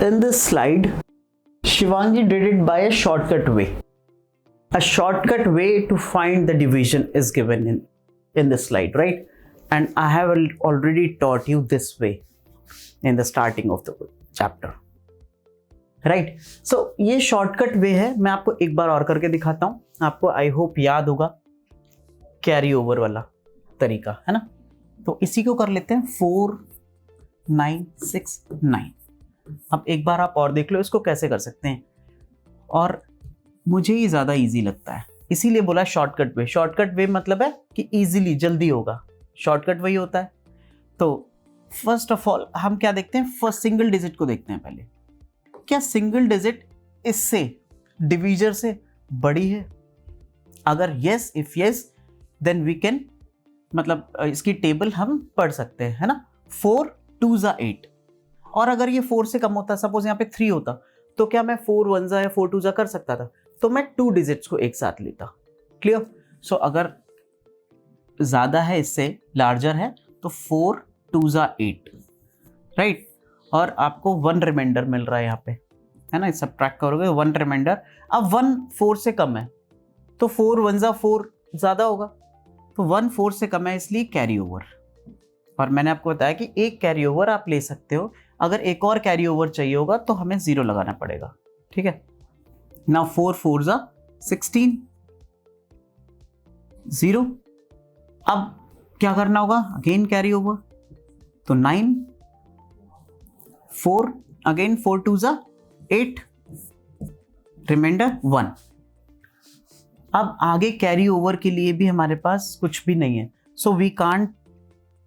In this slide, Shivangi did it by a shortcut way. A shortcut way to find the division is given in this slide, right? And I have already taught you this way in the starting of the chapter, right? So ये shortcut way है, मैं आपको एक बार और करके दिखाता हूँ, आपको आई होप याद होगा कैरी ओवर वाला तरीका, है ना? तो इसी को कर लेते हैं 4 9 6 9। अब एक बार आप और देख लो इसको कैसे कर सकते हैं, और मुझे ये ज़्यादा इजी लगता है इसीलिए बोला शॉर्टकट वे। शॉर्टकट वे मतलब है कि इजीली जल्दी होगा, शॉर्टकट वही होता है। तो फर्स्ट ऑफ ऑल हम क्या देखते हैं, फर्स्ट सिंगल डिजिट को देखते हैं पहले। क्या सिंगल डिजिट इससे डिवीजर से बड़ी है? अगर yes, if yes then we can, मतलब इसकी टेबल हम पढ़ सकते हैं, है ना? 4 2 जा 8। और अगर ये 4 से कम होता, सपोज यहाँ पे 3 होता, तो क्या मैं 4 1 जा या 4 2 जा कर सकता था? तो मैं 2 डिजिट्स को एक साथ लेता। क्लियर? सो अगर ज्यादा है, इससे लार्जर है, तो 4 2 जा 8, राइट? और आपको 1 रिमाइंडर मिल रहा है यहाँ पे, है ना? सब्ट्रैक्ट करोगे 1 रिमाइंडर। अब 1 4 से कम है, तो 4 1 जा 4 ज्यादा होगा, तो 1 4 से कम है, इसलिए कैरी ओवर। और मैंने आपको बताया कि एक कैरी ओवर आप ले सकते हो, अगर एक और कैरी ओवर चाहिए होगा तो हमें 0 लगाना पड़ेगा, ठीक है? नाउ 4 4 जा 16 0। अब क्या करना होगा, अगेन कैरी ओवर, तो 9 4 अगेन 4 2 जा 8, रिमाइंडर 1। अब आगे कैरी ओवर के लिए भी हमारे पास कुछ भी नहीं है, so we can't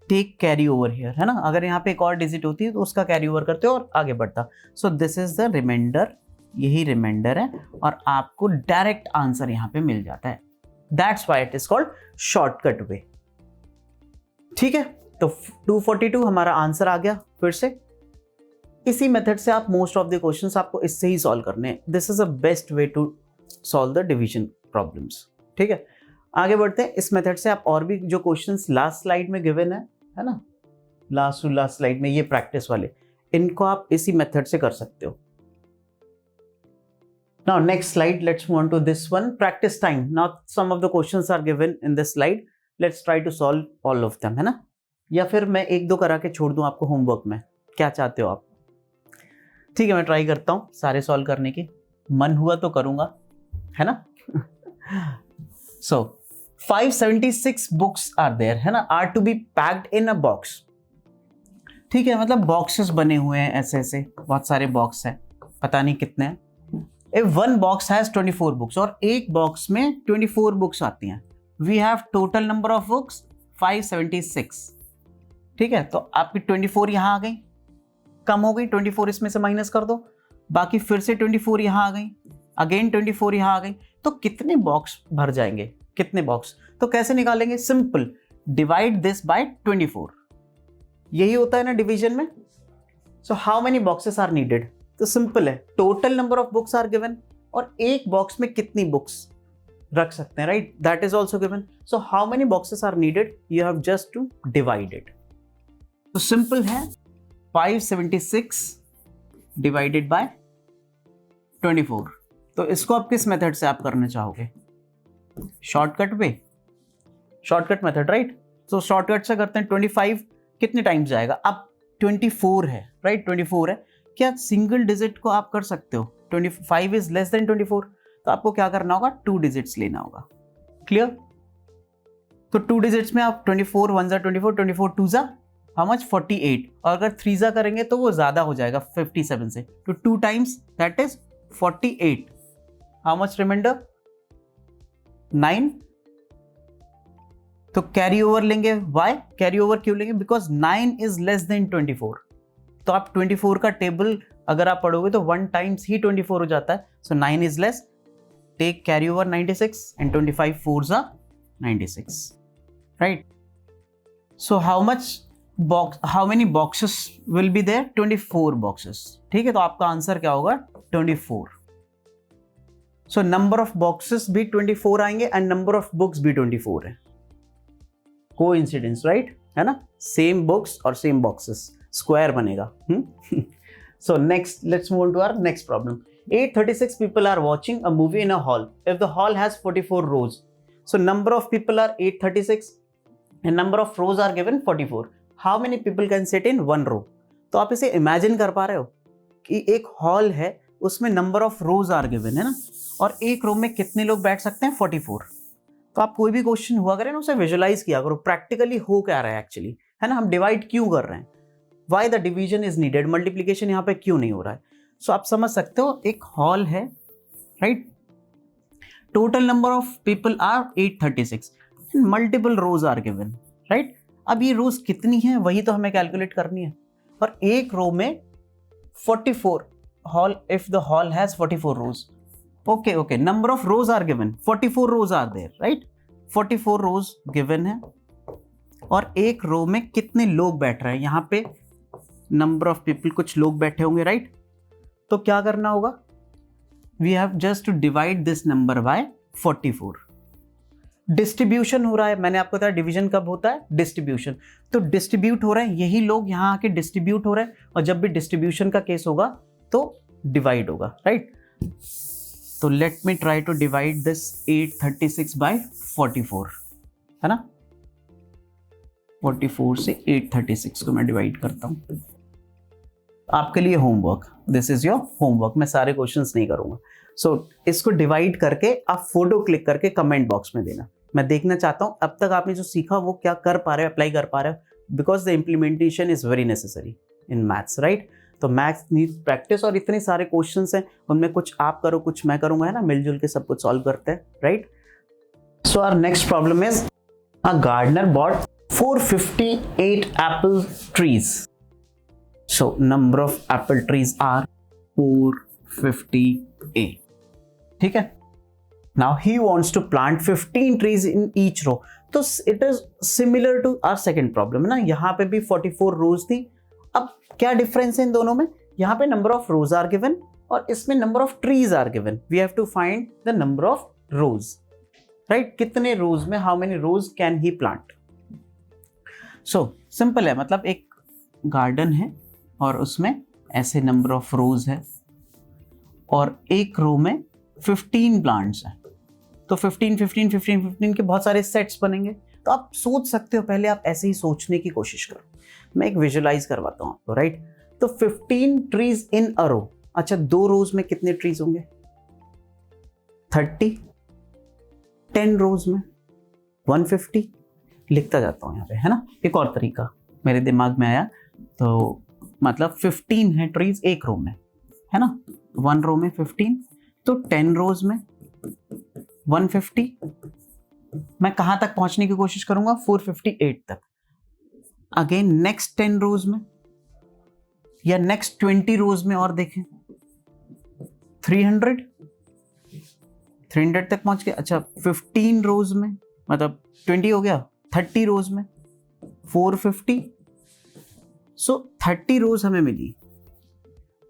take carry over here, है ना? अगर यहाँ पे एक और डिजिट होती है तो उसका कैरी ओवर करते हो और आगे बढ़ता। So this is the reminder, यही रिमाइंडर है, और आपको डायरेक्ट आंसर यहाँ पे मिल जाता है। That's why it is called shortcut way, ठीक है? तो 242 हमारा आंसर आ गया। फिर से इसी मेथड से आप मोस्ट ऑफ द क्वेश्चंस आपको इससे ही सॉल्व करने हैं। This is a best way to solve the division problems, ठीक है? आगे बढ़ते हैं। इस मेथड से आप और भी जो क्वेश्चंस लास्ट स्लाइड में गिवन है ना, लास्ट टू लास्ट स्लाइड में, ये प्रैक्टिस वाले, इनको आप इसी मेथड से कर सकते हो। Now next slide, let's move on to this one, practice time. Now some of the questions are given in this slide. Let's try to solve all of them, है ना? या फिर मैं एक दो करा के छोड़ दूं आपको होमवर्क में, क्या चाहते हो आप? ठीक है, मैं ट्राई करता हूँ सारे सॉल्व करने की, मन हुआ तो करूंगा, है ना? So 576 books are there, है ना? Are to be packed in a box. ठीक है, मतलब बॉक्सेस बने हुए हैं ऐसे ऐसे, बहुत सारे बॉक्स हैं, पता नहीं कितने हैं। If one box has 24 books, और एक बॉक्स में 24 बुक्स आती हैं, we have total number of books 576, ठीक है? तो आपकी 24 यहाँ आ गई, कम हो गई, 24 इसमें से माइनस कर दो, बाकी फिर से 24 यहाँ आ गई, अगेन 24 यहाँ आ गई, तो कितने बॉक्स भर जाएंगे, कितने बॉक्स? तो कैसे निकालेंगे? सिंपल, डिवाइड दिस बाय 24, यही होता है ना डिवीजन में। So how many boxes are needed? तो सिंपल है, total number of books are given, और एक बॉक्स में कितनी बुक्स रख सकते हैं, right? That is also given. So how many boxes are needed? You have just to divide it. तो सिंपल है, 576 डिवाइडेड बाय 24। तो इसको आप किस मेथड से आप करना चाहोगे? Shortcut way, shortcut method, right? तो शॉर्टकट से करते हैं। 25 कितने टाइम्स जाएगा? अब 24 है, राइट? 24 है। क्या सिंगल डिजिट को आप कर सकते हो? 25 इज लेस देन 24, तो आपको क्या करना होगा? 2 डिजिट्स लेना होगा। क्लियर? तो 2 डिजिट्स में आप 24 1 जा 24, 24 2 जा हाउ मच? 48, और अगर 3 जा करेंगे तो वो ज्यादा हो जाएगा 57 से, तो 2 times that is 48। How much reminder? 9। तो कैरी ओवर लेंगे। वाई कैरी ओवर क्यों लेंगे? Because 9 is less than 24। तो आप 24 का टेबल अगर आप पढ़ोगे तो 1 टाइम्स ही 24 हो जाता है। So 9 is less, take carry over 96, and 25 4s are 96, right? So how many boxes will be there? 24 boxes, ठीक है? तो आपका आंसर क्या होगा? 24। सो नंबर ऑफ बॉक्सेस भी 24 आएंगे एंड नंबर ऑफ बुक्स भी 24 है। Coincidence, right? है ना? सेम बुक्स और सेम बॉक्सेस, स्क्वायर बनेगा। So next, let's move on to our next problem. 836 people are watching a movie in a hall. If the hall has 44 rows, so number of people are 836 and number of rows are given 44. How many people can sit in one row? तो आप इसे imagine कर पा रहे हो कि एक hall है, उसमें number of rows are given है ना, और एक रो में कितने लोग बैठ सकते हैं? 44. तो आप कोई भी क्वेश्चन हुआ करें ना, उसे विजुलाइज किया करो, प्रैक्टिकली हो क्या रहा है एक्चुअली, है ना, हम डिवाइड क्यों कर रहे हैं, why the division is needed, multiplication यहाँ पे क्यों नहीं हो रहा है. सो आप समझ सकते हो एक हॉल है, right, total number of people are 836, multiple rows are given, right. अब ये रोज कितनी है वही तो हमें कैलकुलेट करनी है, और एक रो में 44 hall, if the hall has 44 rows, okay, number of rows are given, 44 rows are there, right, 44 rows given है, और एक रो में कितने लोग बैठ रहे हैं, यहाँ पे नंबर ऑफ पीपल, कुछ लोग बैठे होंगे, राइट. तो क्या करना होगा, we have just to divide this number by 44. Distribution हो रहा है, मैंने आपको बताया डिवीजन कब होता है, डिस्ट्रीब्यूशन. तो डिस्ट्रीब्यूट हो रहे हैं, यही लोग यहाँ आके डिस्ट्रीब्यूट हो रहे हैं, और जब भी डिस्ट्रीब्यूशन का केस होगा तो डिवाइड होगा, राइट. तो let me try to divide this 836 by 44, है ना. 44 से 836 को मैं डिवाइड करता हूं. आपके लिए homework, this is your homework, मैं सारे क्वेश्चंस नहीं करूंगा. सो इसको डिवाइड करके आप फोटो क्लिक करके कमेंट बॉक्स में देना. मैं देखना चाहता हूं अब तक आपने जो सीखा वो क्या कर पा रहे हो, अप्लाई कर पा रहे हो, because the implementation is very necessary in maths, right. तो मैथ्स नीड्स प्रैक्टिस, और इतने सारे क्वेश्चंस हैं, उनमें कुछ आप करो कुछ मैं करूंगा, है ना, मिलजुल के सब कुछ सॉल्व करते हैं, right. So our next problem is a gardener bought 458 apple trees. So number of apple trees are 458. ठीक है. Now he wants to plant 15 trees in each row. तो it is similar to our second problem, है ना. यहाँ पे भी 44 rows थी. अब क्या डिफरेंस है इन दोनों में, यहाँ पे number of rows are given और इसमें number of trees are given. We have to find the number of rows, right. कितने रोज में, how many rows can he plant. So simple है, मतलब एक गार्डन है और उसमें ऐसे नंबर ऑफ रोज है और एक रो में 15 प्लांट्स हैं. तो 15 के बहुत सारे सेट्स बनेंगे. तो आप सोच सकते हो, पहले आप ऐसे ही सोचने की कोशिश करो. मैं एक विजुलाइज करवाता हूँ आपको, राइट. तो 15 ट्रीज इन अ रो. अच्छा, दो रोज में कितने ट्रीज होंगे? 30. 10 रोज में 150. लिखता जाता हूँ यहाँ पे, है ना. एक और तरीका मेरे दिमाग में आया, तो मतलब 15 है ट्रीज एक रो में, है ना. 1 रो में 15, तो 10 रोज में 150. मैं कहाँ तक पहुंचने की कोशिश करूंगा? 458 तक. अगेन नेक्स्ट 10 रोज में या नेक्स्ट 20 रोज में और देखें 300 तक पहुंच गए. अच्छा, 15 रोज में मतलब 20 हो गया. 30 रोज में 450. सो 30 रोज हमें मिली,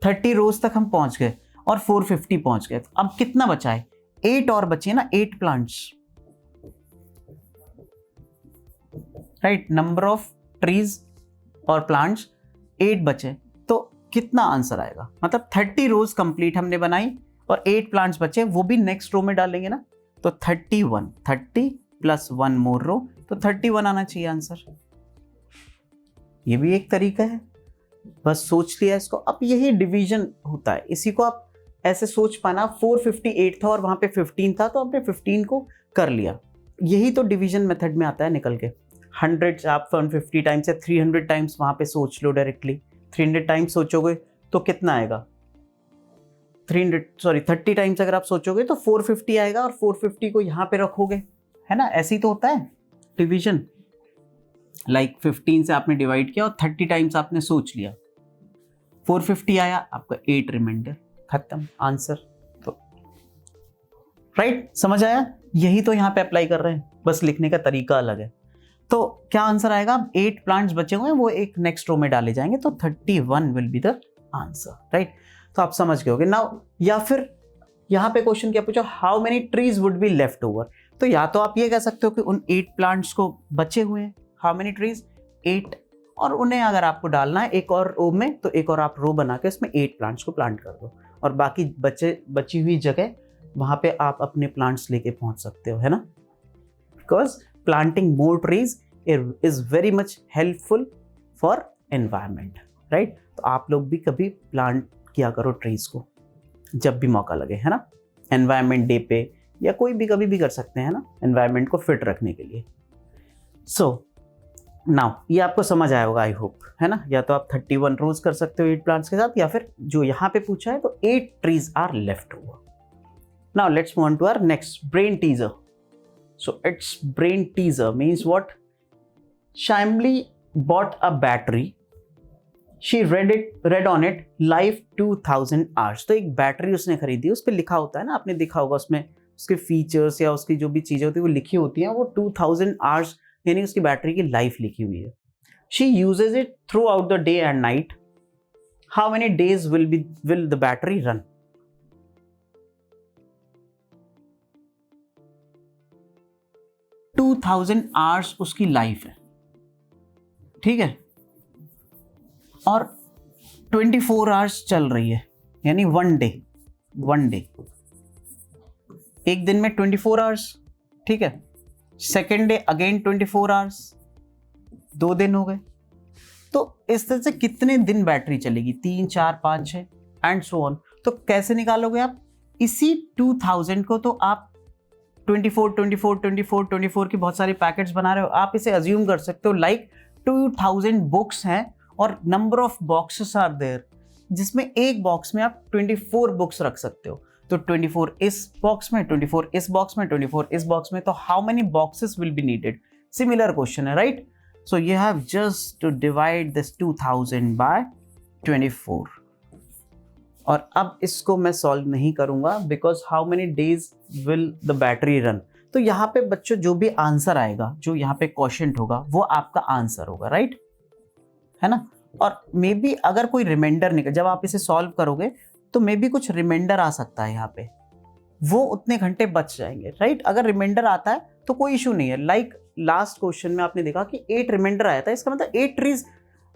30 रोज तक हम पहुंच गए और 450 पहुंच गए. तो अब कितना बचा है? 8 और बचे ना, 8 plants, right. Number of trees और प्लांट्स 8 बचे. तो कितना आंसर आएगा? मतलब 30 रोज कंप्लीट हमने बनाई और 8 प्लांट्स बचे, वो भी नेक्स्ट रो में डालेंगे ना. तो 31, 30 प्लस 1 मोर रो, तो 31 आना चाहिए आंसर. ये भी एक तरीका है, बस सोच लिया इसको. अब यही डिवीजन होता है, इसी को आप ऐसे सोच पाना. 458 था और वहां पे 15 था, तो आपने 15 को कर लिया. यही तो डिवीजन मेथड में आता है निकल के. 100 आप 150 टाइम्स या 300 टाइम्स वहां पे सोच लो डायरेक्टली. 300 टाइम्स सोचोगे तो कितना आएगा? 30 टाइम्स अगर आप सोचोगे तो 450 आएगा, और 450 को यहाँ पे रखोगे, है ना. ऐसे ही तो होता है डिवीजन. लाइक 15 से आपने डिवाइड किया और 30 टाइम्स आपने सोच लिया, 450 आया, आपका 8 रिमाइंडर, खत्म आंसर. तो राइट, समझ आया. यही तो यहाँ पे अप्लाई कर रहे हैं, बस लिखने का तरीका अलग है. तो क्या आंसर आएगा? 8 प्लांट्स बचे हुए हैं, वो एक नेक्स्ट रो में डाले जाएंगे, तो 31 will be the answer, right. तो आप समझ गए होगे नाउ. या फिर यहाँ पे क्वेश्चन क्या पूछा? How many trees would be left over. तो या तो आप ये कह सकते हो कि उन 8 प्लांट्स को बचे हुए हैं, हाउ मेनी ट्रीज? 8, और उन्हें अगर आपको डालना है एक और रो में, तो एक और आप रो बना के उसमें 8 प्लांट्स को प्लांट कर दो, और बाकी बची हुई जगह वहाँ पे आप अपने प्लांट्स लेके पहुँच सकते हो, है ना। Because planting more trees is very much helpful for environment, right. तो आप लोग भी कभी प्लांट किया करो ट्रीज को जब भी मौका लगे, है ना। एनवायरमेंट डे पे या कोई भी कभी भी कर सकते हैं ना, एनवायरमेंट को फिट रखने के लिए। सो नाउ ये आपको समझ आया होगा आई होप, है ना। या तो आप 31 रोज कर सकते हो 8 प्लांट्स के साथ, या फिर जो यहाँ पे पूछा है तो 8 trees are left over. Now let's move on to our next brain teaser. So it's brain teaser means what? Shyamli bought a battery. She read on it life 2000 hours. तो एक बैटरी उसने खरीदी, उस पर लिखा होता है ना, आपने देखा होगा उसमें उसके फीचर्स या उसकी जो भी चीज़ें होती है वो लिखी होती हैं, वो 2000 hours यानी उसकी बैटरी की लाइफ लिखी हुई है। She uses it throughout the day and night. How many days will the battery run? To 2000 hours उसकी लाइफ है, ठीक है, और 24 आवर्स चल रही है, यानी वन डे एक दिन में 24 आवर्स, ठीक है। सेकेंड डे अगेन 24 आवर्स, 2 दिन हो गए। तो इस तरह से कितने दिन बैटरी चलेगी? 3, 4, 5, 6 एंड सो ऑन। तो कैसे निकालोगे आप? इसी 2000 को तो आप 24 की बहुत सारी पैकेट्स बना रहे हो, आप इसे अज्यूम कर सकते हो लाइक 2000 बुक्स हैं और number of boxes are there, जिसमें एक बॉक्स में आप 24 बुक्स रख सकते हो। तो 24 इस बॉक्स में, 24 इस बॉक्स में, 24 इस बॉक्स में, तो how many boxes will be needed? Similar question है, right. So you have just to divide this 2000 by 24। और अब इसको मैं सॉल्व नहीं करूंगा because how many days will the battery run. तो यहाँ पे बच्चों जो भी आंसर आएगा, जो यहाँ पे क्वेश्चन होगा, वो आपका आंसर होगा, राइट, है ना। और मे बी अगर कोई रिमाइंडर निकल, जब आप इसे सॉल्व करोगे तो मे बी कुछ रिमाइंडर आ सकता है यहाँ पे, वो उतने घंटे बच जाएंगे, राइट। अगर रिमाइंडर आता है तो कोई इशू नहीं है। लाइक लास्ट क्वेश्चन में आपने देखा कि 8 रिमाइंडर आया था, इसका मतलब 8 ट्रीज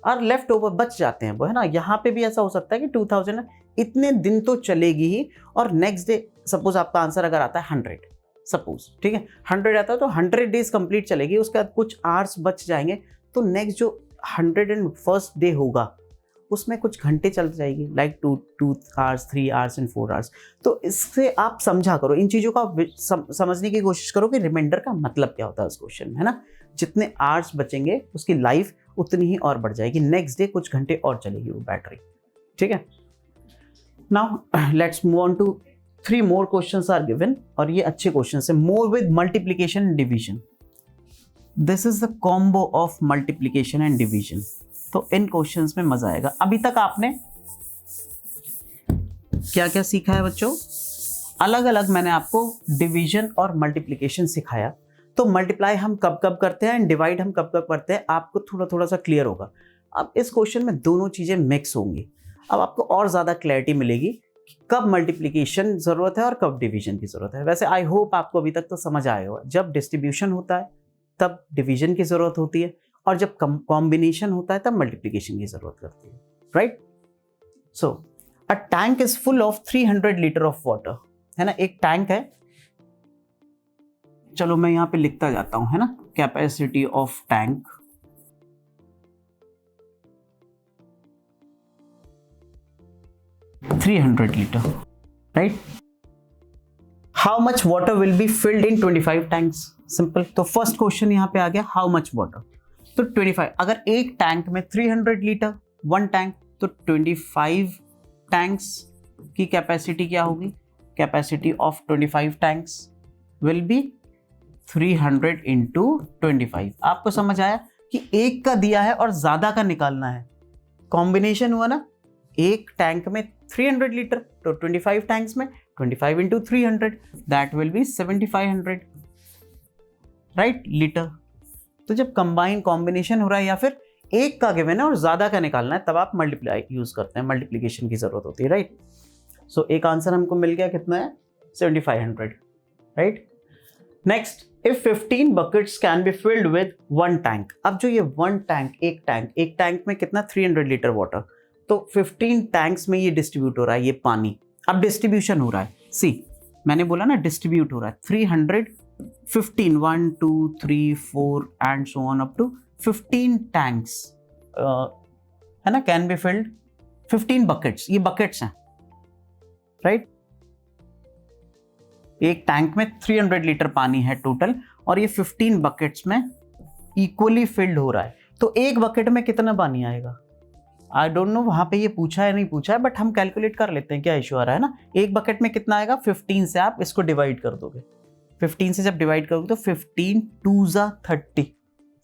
आर लेफ्ट ओवर, बच जाते हैं वो, है ना। यहाँ पे भी ऐसा हो सकता है कि 2000 इतने दिन तो चलेगी ही, और नेक्स्ट डे सपोज आपका आंसर अगर आता है 100, सपोज, ठीक है, 100 आता है तो 100 डेज कंप्लीट चलेगी, उसके बाद कुछ आवर्स बच जाएंगे, तो नेक्स्ट जो 101st डे होगा उसमें कुछ घंटे चल जाएगी, like 2 hours, 3 hours and 4 hours. तो इससे आप समझा करो, इन चीज़ों का समझने की कोशिश करो कि रिमाइंडर का मतलब क्या होता है उस क्वेश्चन में, है ना। जितने आवर्स बचेंगे उसकी लाइफ उतनी ही और बढ़ जाएगी, नेक्स्ट डे कुछ घंटे और चलेगी वो बैटरी, ठीक है। Now let's move on to 3 more questions are given, और ये अच्छे क्वेश्चन है। more with multiplication and division. This is the combo of multiplication and division. तो इन क्वेश्चंस में मजा आएगा। अभी तक आपने क्या क्या सीखा है बच्चों? अलग अलग मैंने आपको डिवीजन और मल्टीप्लिकेशन सिखाया। तो मल्टीप्लाई हम कब कब करते हैं एंड डिवाइड हम कब कब करते हैं, आपको थोड़ा थोड़ा सा क्लियर होगा। अब इस क्वेश्चन में दोनों चीजें मिक्स होंगी, अब आपको और ज्यादा क्लैरिटी मिलेगी कब मल्टीप्लिकेशन जरूरत है और कब डिवीजन की जरूरत है। वैसे आई होप आपको अभी तक तो समझ आया होगा, जब डिस्ट्रीब्यूशन होता है तब डिवीजन की जरूरत होती है, और जब कॉम्बिनेशन होता है तब मल्टीप्लिकेशन की जरूरत करती है, right. So a tank is full of 300 litre of water, है ना। एक टैंक है, चलो मैं यहां पे लिखता जाता हूं, है ना। Capacity of tank 300 liter, right? How much water will be filled in 25 tanks? Simple. तो फर्स्ट क्वेश्चन यहाँ पे आ गया, हाउ मच वाटर। तो 25, अगर एक टैंक में 300 लीटर, 1 टैंक, तो 25 टैंक्स की कैपेसिटी क्या होगी? Capacity of 25 tanks will be 300 into 25। आपको समझ आया कि एक का दिया है और ज्यादा का निकालना है, कॉम्बिनेशन हुआ ना। एक टैंक में 300 लीटर, तो 25 टैंक्स में 25 into 300, that will be 7500, right, litre. तो जब कंबाइन कॉम्बिनेशन हो रहा है या फिर एक का गिवन है और ज्यादा का निकालना है, तब आप मल्टीप्लाई यूज करते हैं, मल्टीप्लीकेशन की जरूरत होती है, राइट। सो एक आंसर हमको मिल गया, कितना है? 7500, right. Next if 15 buckets can be filled with 1 tank, अब जो ये 1 टैंक, एक टैंक में कितना 300 लीटर वाटर, तो 15 टैंक्स में ये डिस्ट्रीब्यूट हो रहा है ये पानी। अब डिस्ट्रीब्यूशन हो रहा है, सी मैंने बोला ना डिस्ट्रीब्यूट हो रहा है, 315 1 2 3 4 and so on up to 15 tanks है ना, कैन बी फिल्ड 15 बकेट्स, ये बकेट्स हैं राइट। एक टैंक में 300 लीटर पानी है टोटल और ये 15 बकेट्स में इक्वली फिल्ड हो रहा है, तो एक बकेट में कितना पानी आएगा? आई डोंट नो वहां पे ये पूछा है नहीं पूछा है, बट हम कैलकुलेट कर लेते हैं, क्या इशू आ रहा है ना। एक बकेट में कितना आएगा? 15 से आप इसको डिवाइड कर दोगे, 15 से जब डिवाइड करोगे तो 15 2 ज़ा 30,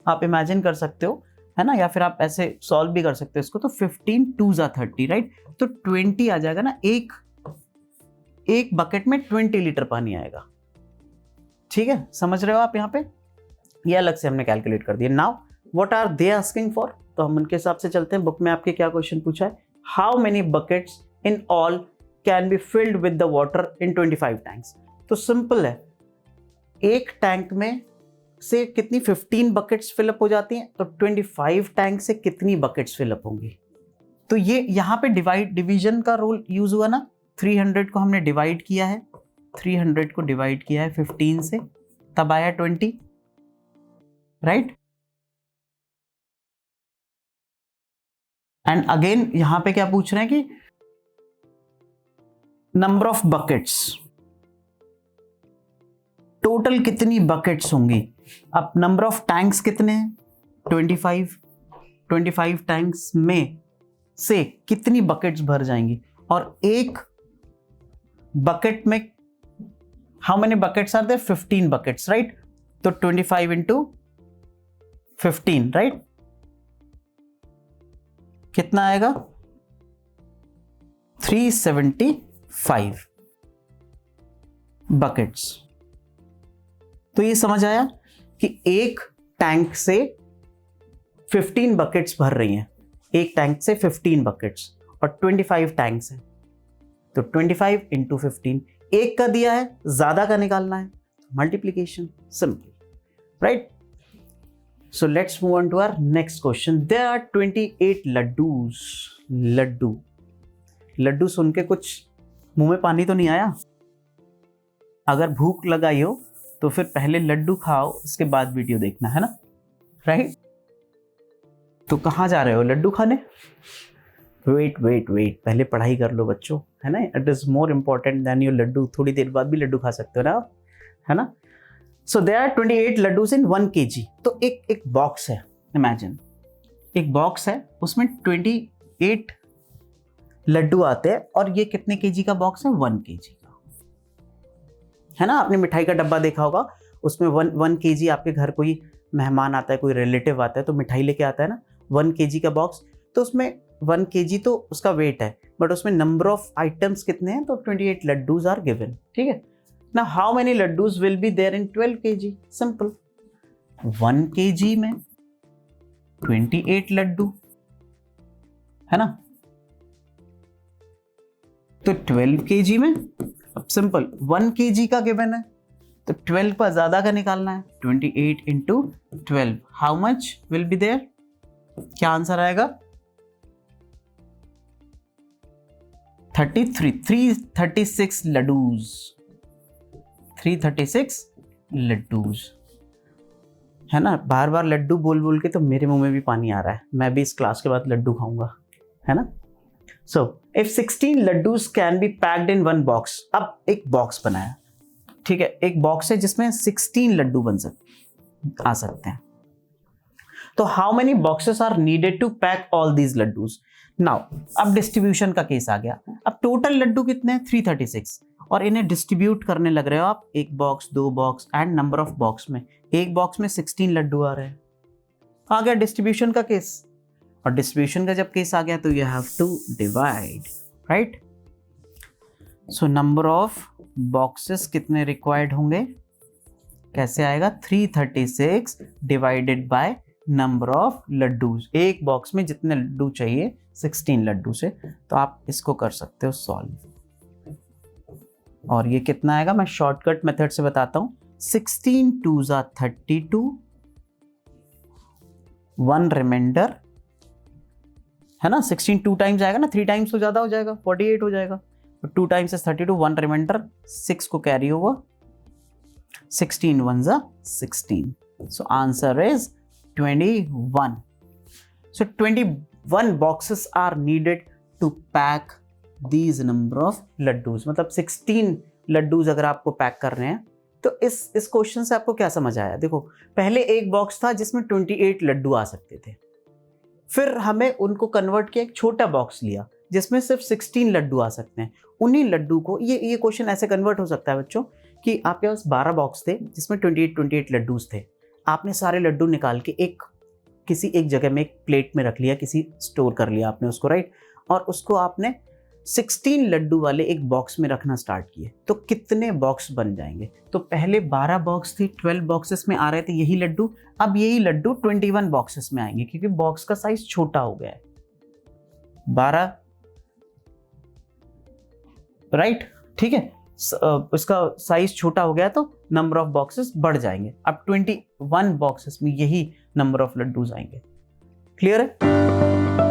आप इमेजिन कर सकते हो है ना, या फिर आप ऐसे सॉल्व भी कर सकते हो इसको, तो 15 2 ज़ा 30 राइट, तो 20 आ जाएगा ना, एक बकेट में 20 लीटर पानी आएगा। ठीक है, समझ रहे हो आप यहाँ पे, ये अलग से हमने कैलकुलेट कर दिया। Now what are they asking for, तो हम उनके हिसाब से चलते हैं। बुक में आपके क्या क्वेश्चन पूछा है, how many buckets in all can be filled with the water in 25 tanks. तो सिंपल है, एक टैंक में से कितनी 15 बकेट्स फिलअप हो जाती हैं, तो 25 टैंक से कितनी बकेट्स फिलअप होंगी। तो ये यहाँ पे डिवीजन का रूल यूज हुआ ना, 300 को हमने डिवाइड किया है, 300 को डिवाइड किया है 15 से, तब आया 20 राइट। एंड अगेन यहां पे क्या पूछ रहे हैं कि नंबर ऑफ बकेट्स, टोटल कितनी बकेट्स होंगी। अब नंबर ऑफ टैंक्स कितने हैं? 25 टैंक्स में से कितनी बकेट्स भर जाएंगी, और एक बकेट में how many buckets are there? 15 buckets right, तो 25 इंटू 15 राइट, कितना आएगा? 375 बकेट्स। तो ये समझ आया कि एक टैंक से 15 बकेट्स भर रही हैं, एक टैंक से 15 बकेट्स और 25 टैंक्स हैं, तो 25 इंटू 15, एक का दिया है, ज्यादा का निकालना है, multiplication, simple right. So let's move on to our next question. There are 28 laddus. Laddu सुन के कुछ मुंह में पानी तो नहीं आया? अगर भूख लगाई हो तो फिर पहले लड्डू खाओ, इसके बाद वीडियो देखना है ना, राइट। तो कहाँ जा रहे हो लड्डू खाने? वेट पहले पढ़ाई कर लो बच्चों, है ना, it is more important than your laddoo. थोड़ी देर बाद भी लड्डू खा सकते हो ना, है ना। So there are 28 laddus in 1 kg. तो एक बॉक्स है, इमेजिन एक बॉक्स है, उसमें 28 लड्डू आते हैं, और ये कितने केजी का बॉक्स है? 1 kg का, है ना। आपने मिठाई का डब्बा देखा होगा, उसमें 1 kg, आपके घर कोई मेहमान आता है, कोई रिलेटिव आता है तो मिठाई लेके आता है ना, 1 kg का बॉक्स, तो उसमें 1 kg तो उसका वेट है, बट उसमें नंबर ऑफ आइटम्स कितने हैं? तो 28 लड्डूज आर गिवन, ठीक है। Now how many laddus will be there in 12 kg? Simple. 1 kg में 28 लड्डू, है ना, तो 12 kg में, अब सिंपल 1 kg का गिवन है, तो 12 का ज्यादा का निकालना है, 28 into 12, how much will be there? क्या आंसर आएगा? 336 लड्डूज, 336 लड्डूज, है ना। बार बार लड्डू बोल बोल के तो मेरे मुंह में भी पानी आ रहा है, मैं भी इस क्लास के बाद लड्डू खाऊंगा, है ना। So if 16 laddoos can be packed in 1 box, अब एक बॉक्स बनाया, ठीक है, एक बॉक्स है जिसमें 16 लड्डू आ सकते हैं, तो how many boxes are needed to pack all these laddoos. Now अब डिस्ट्रीब्यूशन का केस आ गया, अब टोटल लड्डू कितने हैं? 336, और इन्हें डिस्ट्रीब्यूट करने लग रहे हो आप, 1 box 2 box and number of box में, एक बॉक्स में 16 लड्डू आ रहे हैं, आ गया डिस्ट्रीब्यूशन का केस। और डिस्ट्रीब्यूशन का जब केस आ गया तो you have to divide, right. So number of boxes कितने रिक्वायर्ड होंगे, कैसे आएगा? 336 divided by number of laddoos, एक बॉक्स में जितने लड्डू चाहिए 16 लड्डू से, तो आप इसको कर सकते हो सॉल्व। और ये कितना आएगा, मैं शॉर्टकट मेथड से बताता हूँ, 16 2s are 32, 1 रिमाइंडर, है ना। 16 2 टाइम्स आएगा ना, 3 टाइम्स तो ज्यादा हो जाएगा, 48 हो जाएगा। 2 टाइम्स इज 32, 1 रिमाइंडर, 6 को carry over, 16 1s are 16. So answer is 21. So 21 boxes are needed to pack these number of laddoos. मतलब 16 लड्डूज अगर आपको पैक कर रहे हैं तो इस क्वेश्चन से आपको क्या समझ आया? देखो, पहले एक बॉक्स था जिसमें 28 लड्डू आ सकते थे, फिर हमें उनको कन्वर्ट किया, एक छोटा बॉक्स लिया जिसमें सिर्फ 16 लड्डू आ सकते हैं। उन्हीं लड्डू को ये क्वेश्चन ऐसे कन्वर्ट हो सकता है बच्चों कि आपके पास 12 बॉक्स थे जिसमें 28 लड्डूज थे। आपने सारे लड्डू निकाल के किसी एक जगह में एक प्लेट में रख लिया, किसी स्टोर कर लिया आपने उसको, राइट। और उसको आपने 16 लड्डू वाले एक बॉक्स में रखना स्टार्ट किए, तो कितने बॉक्स बन जाएंगे? तो पहले 12 बॉक्स थी, 12 बॉक्सेस में आ रहे थे यही लड्डू। अब यही लड्डू 21 बॉक्सेस में आएंगे क्योंकि बॉक्स का साइज छोटा हो गया है। 12, राइट, ठीक है। इसका साइज छोटा हो गया तो नंबर ऑफ बॉक्सेस बढ़ जाएंगे। अब 21 बॉक्सेस में यही नंबर ऑफ लड्डूज आएंगे। क्लियर है?